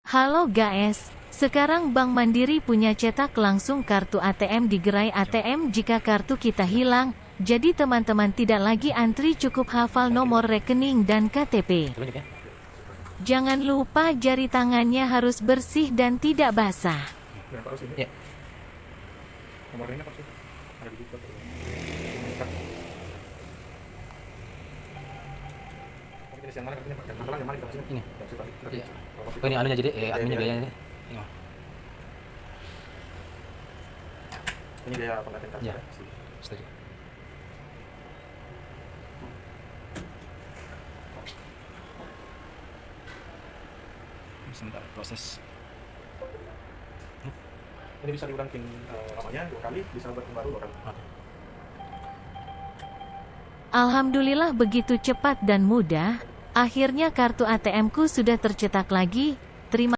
Halo guys, sekarang Bank Mandiri punya cetak langsung kartu ATM di gerai ATM jika kartu kita hilang. Jadi teman-teman tidak lagi antri, cukup hafal nomor rekening dan KTP. Jangan lupa jari tangannya harus bersih dan tidak basah. Ya. Nomornya apa sih? Ada di buku. Yang mana kartunya Pak? Yang mana kita sini? Ini. Yang sini, Pak. Iya. Oh, ini anunya jadi adminnya gayanya. Ini. Ini dia pengantin kartu. Ya. Setuju. Sebentar proses. Ini bisa diulang pin lamanya 2 kali, bisa buat pin baru 2 kali. Alhamdulillah begitu cepat dan mudah. Akhirnya kartu ATM-ku sudah tercetak lagi.